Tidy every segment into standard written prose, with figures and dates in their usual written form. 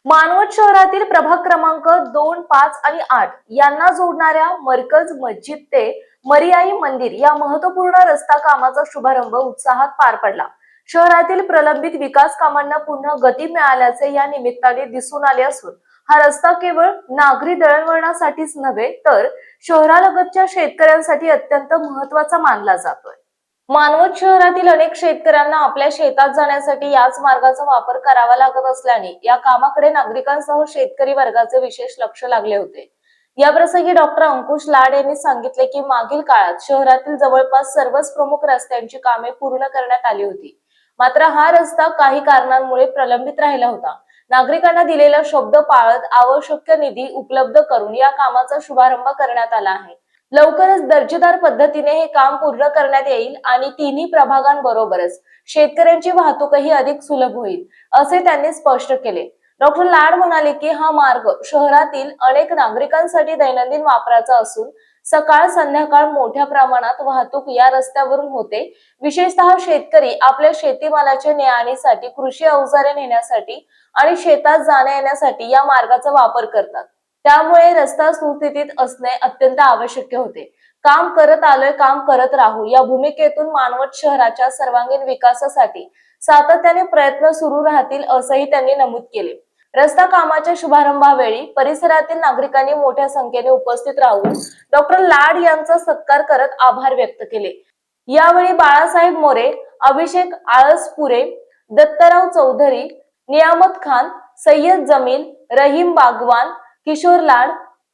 मानवत शहरातील प्रभाग क्रमांक 2, 5 आणि 8 यांना जोडणाऱ्या मरकज मस्जिद ते मरियाई मंदिर या महत्वपूर्ण रस्ता कामाचा शुभारंभ उत्साहात पार पडला। शहरातील प्रलंबित विकास कामांना पुन्हा गती मिळाल्याचे या निमित्ताने दिसून आले असून हा रस्ता केवळ नागरी दळणवळणासाठीच नव्हे तर शहरालगतच्या शेतकऱ्यांसाठी अत्यंत महत्त्वाचा मानला जातोय। मानवत शहरातील अनेक शेतकऱ्यांना आपल्या शेतात जाण्यासाठी याच मार्गाचा वापर करावा लागत असल्याने या कामाकडे नागरिकांसह शेतकरी वर्गाचे विशेष लक्ष लागले होते। या प्रसंगी डॉक्टर अंकुश लाड यांनी सांगितले की मागील काळात शहरातील जवळपास सर्वच प्रमुख रस्त्यांची कामे पूर्ण करण्यात आली होती, मात्र हा रस्ता काही कारणांमुळे प्रलंबित राहिला होता। नागरिकांना दिलेला शब्द पाळत आवश्यक निधी उपलब्ध करून या कामाचा शुभारंभ करण्यात आला आहे। लवकरच दर्जेदार पद्धतीने हे काम पूर्ण करण्यात येईल आणि तिन्ही प्रभागांबरोबरच शेतकऱ्यांची वाहतूकही अधिक सुलभ होईल, असे त्यांनी स्पष्ट केले। डॉक्टर लाड म्हणाले की हा मार्ग शहरातील अनेक नागरिकांसाठी दैनंदिन वापराचा असून सकाळ संध्याकाळ मोठ्या प्रमाणात वाहतूक या रस्त्यावरून होते। विशेषतः शेतकरी आपल्या शेतीमालाच्या ने-आणीसाठी, कृषी अवजारे नेण्यासाठी आणि शेतात जाण्या येण्यासाठी या मार्गाचा वापर करतात। त्यामुळे रस्ता सुस्थितीत असणे अत्यंत आवश्यक होते। काम करत आलोय, काम करत राहू या भूमिकेतून मानवत शहराच्या सर्वांगीण विकासासाठी सातत्याने प्रयत्न सुरू राहतील, असंही त्यांनी नमूद केले। रस्ता कामाच्या शुभारंभावेळी परिसरातील नागरिकांनी मोठ्या संख्येने उपस्थित राहून डॉक्टर लाड यांचा सत्कार करत आभार व्यक्त केले। यावेळी बाळासाहेब मोरे, अभिषेक आळसपुरे, दत्तराव चौधरी, नियामत खान, सय्यद जमील, रहीम बागवान, किशोर लाड,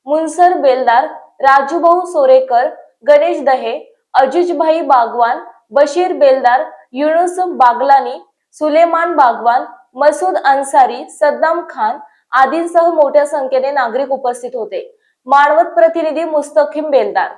मुनसर बेलदार, राजूभाऊ सोरेकर, गणेश दहे, अजिजभाई बागवान, बशीर बेलदार, युनुस बागलानी, सुलेमान बागवान, मसूद अन्सारी, सद्दाम खान आदींसह मोठ्या संख्येने नागरिक उपस्थित होते। मानवत प्रतिनिधी मुस्तकीम बेलदार।